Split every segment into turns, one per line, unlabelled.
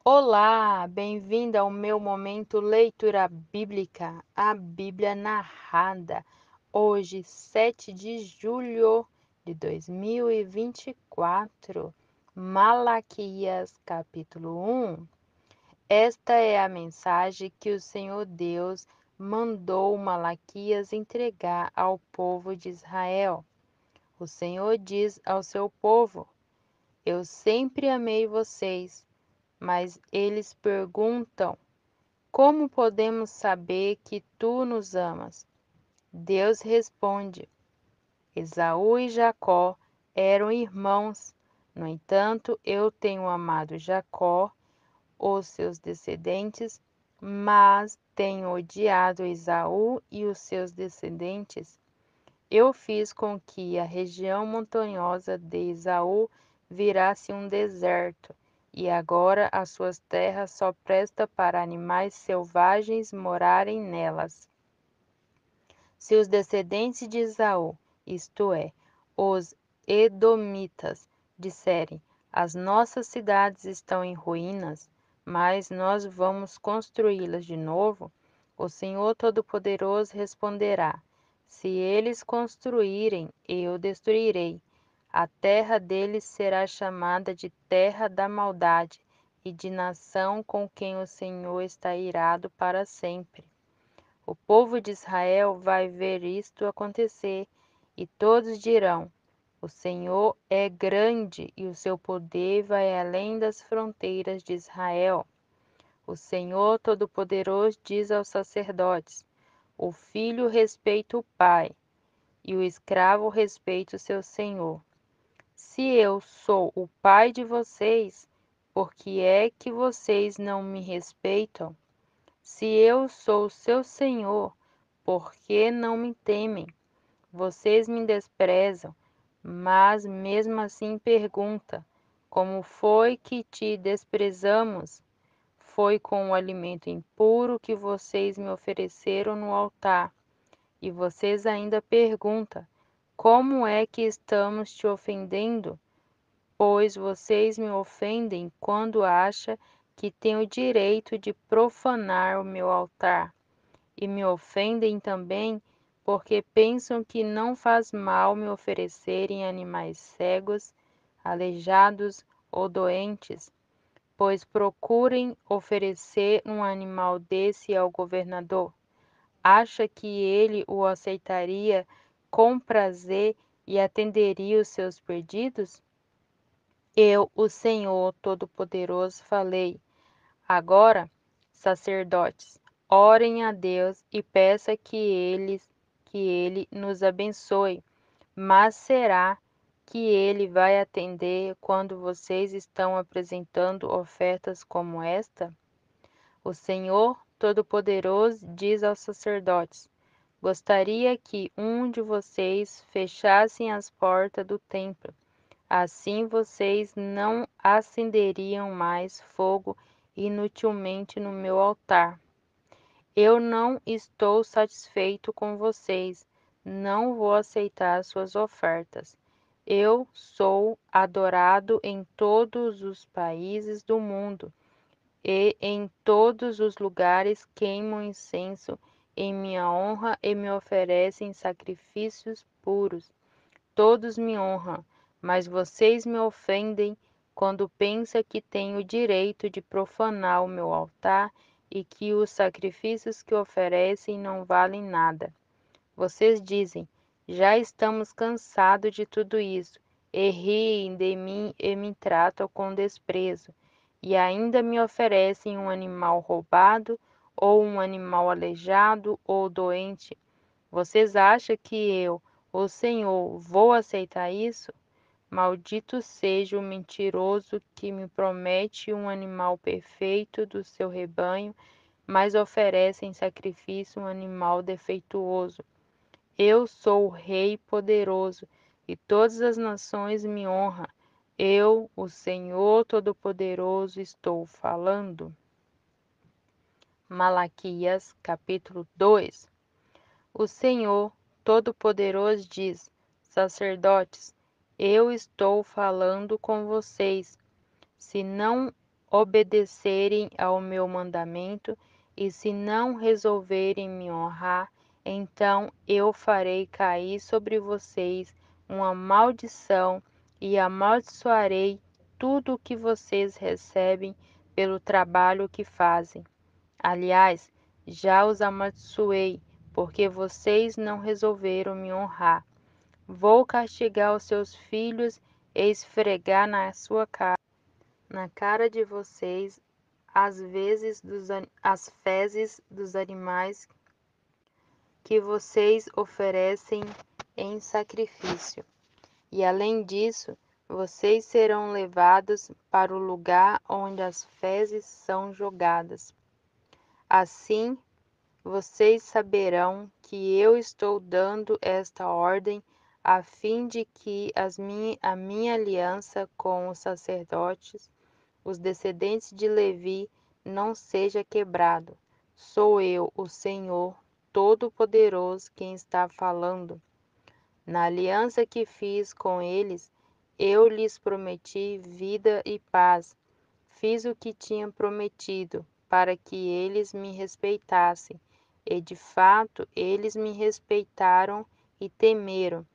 Olá, bem-vindo ao meu momento leitura bíblica, a Bíblia narrada. Hoje, 7 de julho de 2024, Malaquias, capítulo 1. Esta é a mensagem que o Senhor Deus mandou Malaquias entregar ao povo de Israel. O Senhor diz ao seu povo: Eu sempre amei vocês. Mas eles perguntam: Como podemos saber que tu nos amas? Deus responde: Esaú e Jacó eram irmãos. No entanto, eu tenho amado Jacó, os seus descendentes, mas tenho odiado Esaú e os seus descendentes. Eu fiz com que a região montanhosa de Esaú virasse um deserto, e agora as suas terras só prestam para animais selvagens morarem nelas. Se os descendentes de Esaú, isto é, os edomitas, disserem: As nossas cidades estão em ruínas, mas nós vamos construí-las de novo, o Senhor Todo-Poderoso responderá: Se eles construírem, eu destruirei. A terra deles será chamada de terra da maldade e de nação com quem o Senhor está irado para sempre. O povo de Israel vai ver isto acontecer, e todos dirão: O Senhor é grande e o seu poder vai além das fronteiras de Israel. O Senhor Todo-Poderoso diz aos sacerdotes: O filho respeita o pai, e o escravo respeita o seu senhor. Se eu sou o pai de vocês, por que é que vocês não me respeitam? Se eu sou seu senhor, por que não me temem? Vocês me desprezam, mas mesmo assim pergunta: Como foi que te desprezamos? Foi com o alimento impuro que vocês me ofereceram no altar. E vocês ainda perguntam: Como é que estamos te ofendendo? Pois vocês me ofendem quando acham que têm o direito de profanar o meu altar. E me ofendem também porque pensam que não faz mal me oferecerem animais cegos, aleijados ou doentes, pois procurem oferecer um animal desse ao governador. Acha que ele o aceitaria com prazer e atenderia os seus pedidos? Eu, o Senhor Todo-Poderoso, falei. Agora, sacerdotes, orem a Deus e peça que ele nos abençoe. Mas será que ele vai atender quando vocês estão apresentando ofertas como esta? O Senhor Todo-Poderoso diz aos sacerdotes: Gostaria que um de vocês fechasse as portas do templo. Assim vocês não acenderiam mais fogo inutilmente no meu altar. Eu não estou satisfeito com vocês, não vou aceitar suas ofertas. Eu sou adorado em todos os países do mundo, e em todos os lugares queimam incenso em minha honra e me oferecem sacrifícios puros. Todos me honram, mas vocês me ofendem quando pensam que têm o direito de profanar o meu altar e que os sacrifícios que oferecem não valem nada. Vocês dizem: Já estamos cansados de tudo isso, e riem de mim e me tratam com desprezo, e ainda me oferecem um animal roubado, ou um animal aleijado ou doente. Vocês acham que eu, o Senhor, vou aceitar isso? Maldito seja o mentiroso que me promete um animal perfeito do seu rebanho, mas oferece em sacrifício um animal defeituoso. Eu sou o Rei poderoso, e todas as nações me honram. Eu, o Senhor Todo-Poderoso, estou falando. Malaquias, capítulo 2. O Senhor Todo-Poderoso diz: Sacerdotes, eu estou falando com vocês. Se não obedecerem ao meu mandamento, e se não resolverem me honrar, então eu farei cair sobre vocês uma maldição e amaldiçoarei tudo o que vocês recebem pelo trabalho que fazem. Aliás, já os amaldiçoei, porque vocês não resolveram me honrar. Vou castigar os seus filhos e esfregar na cara de vocês as fezes dos animais que vocês oferecem em sacrifício. E além disso, vocês serão levados para o lugar onde as fezes são jogadas. Assim, vocês saberão que eu estou dando esta ordem a fim de que a minha aliança com os sacerdotes, os descendentes de Levi, não seja quebrado. Sou eu, o Senhor Todo-Poderoso, quem está falando. Na aliança que fiz com eles, eu lhes prometi vida e paz. Fiz o que tinha prometido, para que eles me respeitassem. E de fato eles me respeitaram e temeram.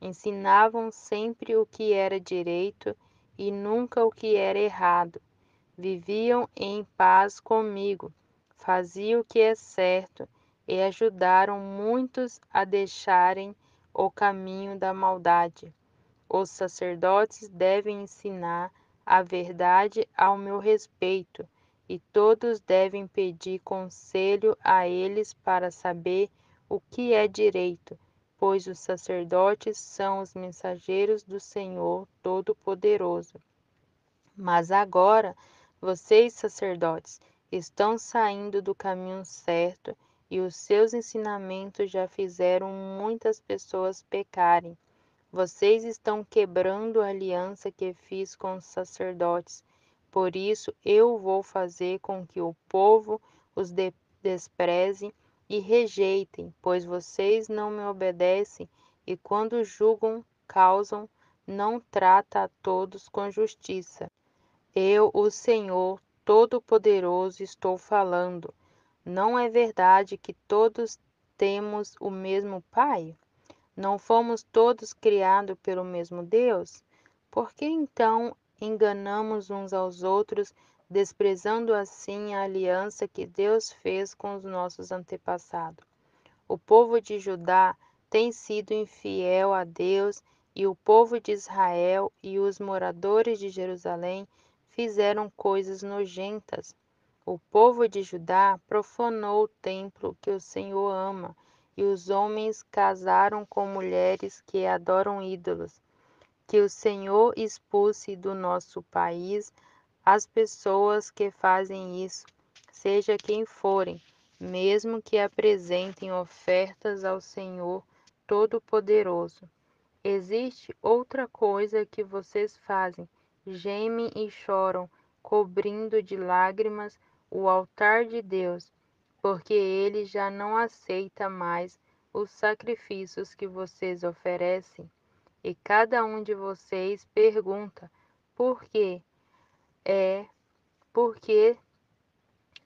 Ensinavam sempre o que era direito e nunca o que era errado. Viviam em paz comigo, faziam o que é certo e ajudaram muitos a deixarem o caminho da maldade. Os sacerdotes devem ensinar a verdade ao meu respeito, e todos devem pedir conselho a eles para saber o que é direito, pois os sacerdotes são os mensageiros do Senhor Todo-Poderoso. Mas agora, vocês, sacerdotes, estão saindo do caminho certo e os seus ensinamentos já fizeram muitas pessoas pecarem. Vocês estão quebrando a aliança que fiz com os sacerdotes. Por isso, eu vou fazer com que o povo os despreze e rejeitem, pois vocês não me obedecem e, quando julgam, causam, não trata a todos com justiça. Eu, o Senhor Todo-Poderoso, estou falando. Não é verdade que todos temos o mesmo Pai? Não fomos todos criados pelo mesmo Deus? Por que então enganamos uns aos outros, desprezando assim a aliança que Deus fez com os nossos antepassados? O povo de Judá tem sido infiel a Deus, e o povo de Israel e os moradores de Jerusalém fizeram coisas nojentas. O povo de Judá profanou o templo que o Senhor ama, e os homens casaram com mulheres que adoram ídolos. Que o Senhor expulse do nosso país as pessoas que fazem isso, seja quem forem, mesmo que apresentem ofertas ao Senhor Todo-Poderoso. Existe outra coisa que vocês fazem: gemem e choram, cobrindo de lágrimas o altar de Deus, porque ele já não aceita mais os sacrifícios que vocês oferecem. E cada um de vocês pergunta: por quê? É porque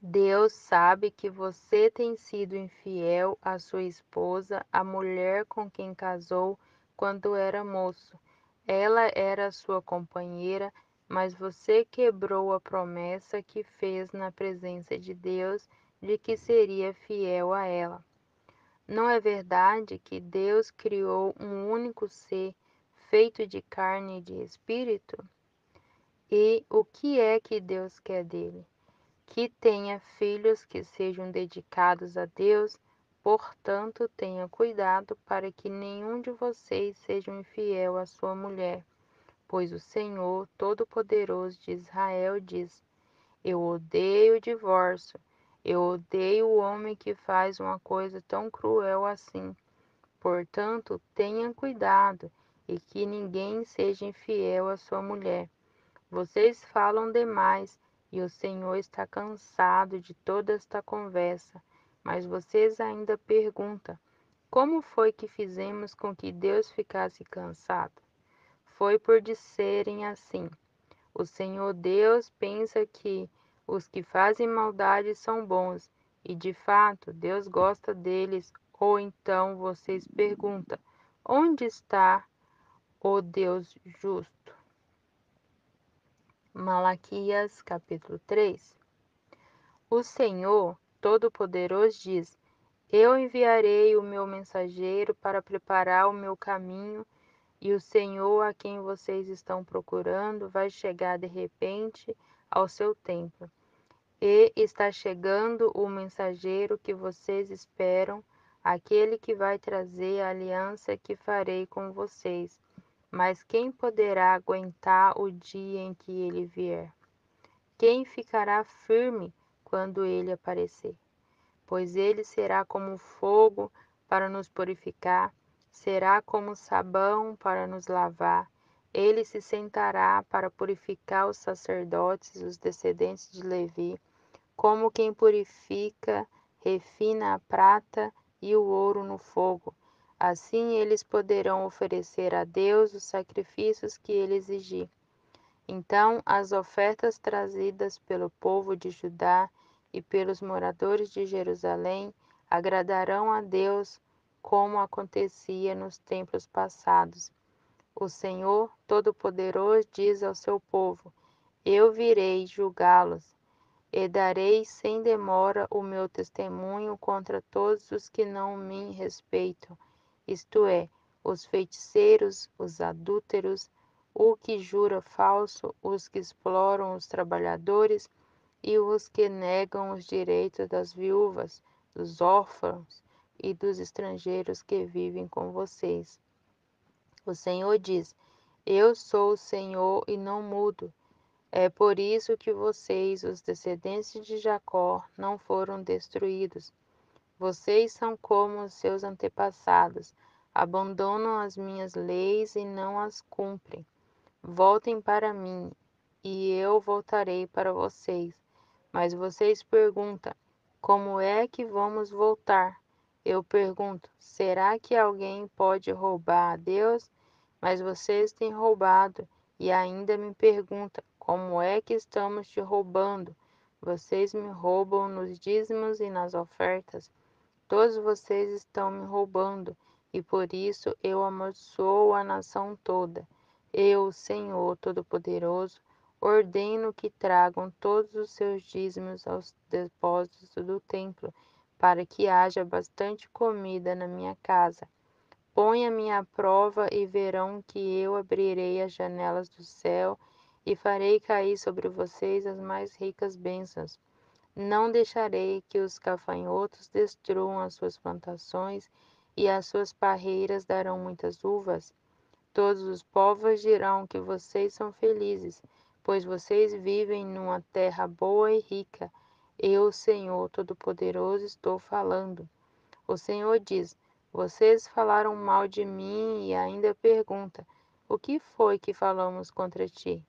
Deus sabe que você tem sido infiel à sua esposa, a mulher com quem casou quando era moço. Ela era sua companheira, mas você quebrou a promessa que fez na presença de Deus de que seria fiel a ela. Não é verdade que Deus criou um único ser feito de carne e de espírito? E o que é que Deus quer dele? Que tenha filhos que sejam dedicados a Deus, portanto, tenha cuidado para que nenhum de vocês seja infiel à sua mulher, pois o Senhor Todo-Poderoso de Israel diz: Eu odeio o divórcio, eu odeio o homem que faz uma coisa tão cruel assim. Portanto, tenha cuidado e que ninguém seja infiel à sua mulher. Vocês falam demais e o Senhor está cansado de toda esta conversa. Mas vocês ainda perguntam: como foi que fizemos com que Deus ficasse cansado? Foi por disserem assim: O Senhor Deus pensa que os que fazem maldade são bons, e de fato Deus gosta deles. Ou então vocês perguntam: onde está o Deus justo? Malaquias capítulo 3. O Senhor Todo-Poderoso diz: Eu enviarei o meu mensageiro para preparar o meu caminho, e o Senhor a quem vocês estão procurando vai chegar de repente ao seu templo. E está chegando o mensageiro que vocês esperam, aquele que vai trazer a aliança que farei com vocês. Mas quem poderá aguentar o dia em que ele vier? Quem ficará firme quando ele aparecer? Pois ele será como fogo para nos purificar, será como sabão para nos lavar. Ele se sentará para purificar os sacerdotes, os descendentes de Levi, como quem purifica, refina a prata e o ouro no fogo. Assim eles poderão oferecer a Deus os sacrifícios que ele exigir. Então as ofertas trazidas pelo povo de Judá e pelos moradores de Jerusalém agradarão a Deus, como acontecia nos tempos passados. O Senhor Todo-Poderoso diz ao seu povo: Eu virei julgá-los, e darei sem demora o meu testemunho contra todos os que não me respeitam, isto é, os feiticeiros, os adúlteros, o que jura falso, os que exploram os trabalhadores e os que negam os direitos das viúvas, dos órfãos e dos estrangeiros que vivem com vocês. O Senhor diz: Eu sou o Senhor e não mudo. É por isso que vocês, os descendentes de Jacó, não foram destruídos. Vocês são como os seus antepassados, abandonam as minhas leis e não as cumprem. Voltem para mim, e eu voltarei para vocês. Mas vocês perguntam: como é que vamos voltar? Eu pergunto: será que alguém pode roubar a Deus? Mas vocês têm roubado e ainda me perguntam: como é que estamos te roubando? Vocês me roubam nos dízimos e nas ofertas. Todos vocês estão me roubando, e por isso eu amaldiçoo a nação toda. Eu, Senhor Todo-Poderoso, ordeno que tragam todos os seus dízimos aos depósitos do templo, para que haja bastante comida na minha casa. Ponha-me à prova e verão que eu abrirei as janelas do céu e farei cair sobre vocês as mais ricas bênçãos. Não deixarei que os gafanhotos destruam as suas plantações, e as suas parreiras darão muitas uvas. Todos os povos dirão que vocês são felizes, pois vocês vivem numa terra boa e rica. Eu, Senhor Todo-Poderoso, estou falando. O Senhor diz: Vocês falaram mal de mim e ainda perguntam: O que foi que falamos contra ti?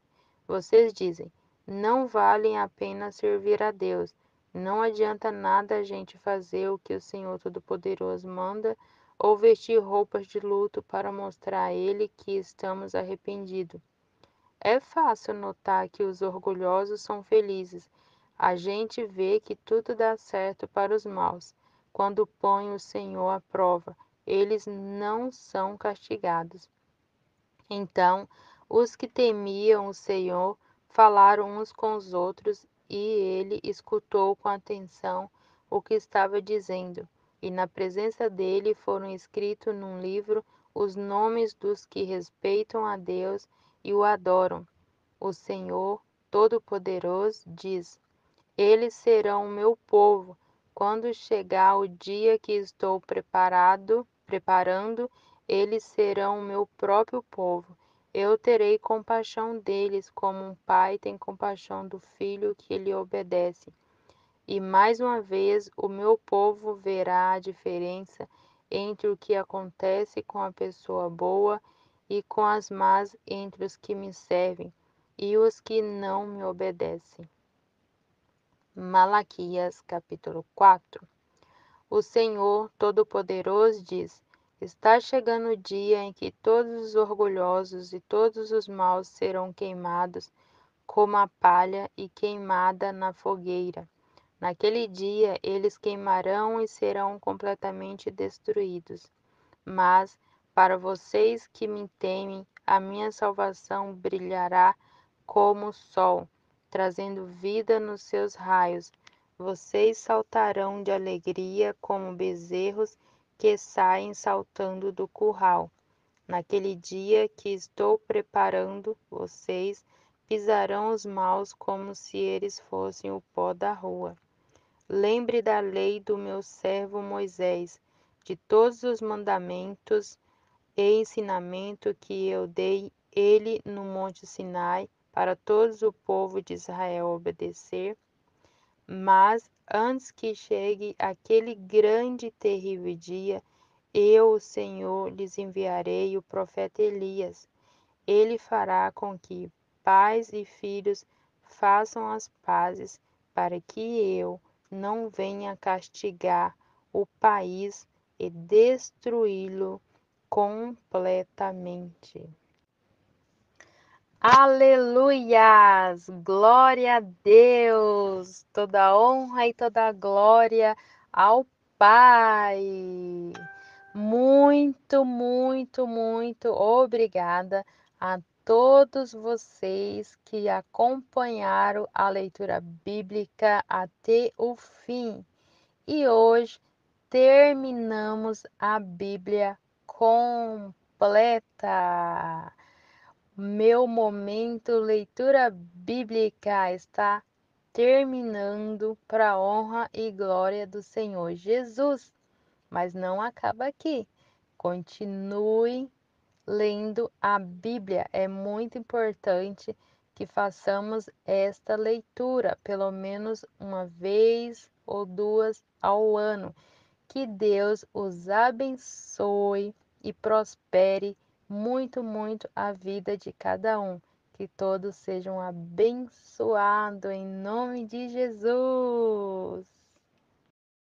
Vocês dizem: Não valem a pena servir a Deus. Não adianta nada a gente fazer o que o Senhor Todo-Poderoso manda ou vestir roupas de luto para mostrar a Ele que estamos arrependidos. É fácil notar que os orgulhosos são felizes. A gente vê que tudo dá certo para os maus. Quando põe o Senhor à prova, eles não são castigados. Então, os que temiam o Senhor falaram uns com os outros, e ele escutou com atenção o que estava dizendo. E na presença dele foram escritos num livro os nomes dos que respeitam a Deus e o adoram. O Senhor Todo-Poderoso diz: Eles serão o meu povo. Quando chegar o dia que estou preparando, eles serão o meu próprio povo. Eu terei compaixão deles, como um pai tem compaixão do filho que lhe obedece. E mais uma vez o meu povo verá a diferença entre o que acontece com a pessoa boa e com as más entre os que me servem e os que não me obedecem. Malaquias capítulo 4. O Senhor Todo-Poderoso diz: Está chegando o dia em que todos os orgulhosos e todos os maus serão queimados, como a palha e queimada na fogueira. Naquele dia eles queimarão e serão completamente destruídos. Mas para vocês que me temem, a minha salvação brilhará como o sol, trazendo vida nos seus raios. Vocês saltarão de alegria como bezerros que saem saltando do curral. Naquele dia que estou preparando, vocês pisarão os maus como se eles fossem o pó da rua. Lembre da lei do meu servo Moisés, de todos os mandamentos e ensinamento que eu dei ele no monte Sinai para todo o povo de Israel obedecer. Mas antes que chegue aquele grande e terrível dia, eu, o Senhor, lhes enviarei o profeta Elias. Ele fará com que pais e filhos façam as pazes, para que eu não venha castigar o país e destruí-lo completamente. Aleluias! Glória a Deus! Toda honra e toda glória ao Pai. Muito, muito, muito obrigada a todos vocês que acompanharam a leitura bíblica até o fim. E hoje terminamos a Bíblia completa. Meu momento leitura bíblica está terminando para a honra e glória do Senhor Jesus. Mas não acaba aqui. Continue lendo a Bíblia. É muito importante que façamos esta leitura pelo menos uma vez ou duas ao ano. Que Deus os abençoe e prospere muito, muito a vida de cada um. Que todos sejam abençoados em nome de Jesus.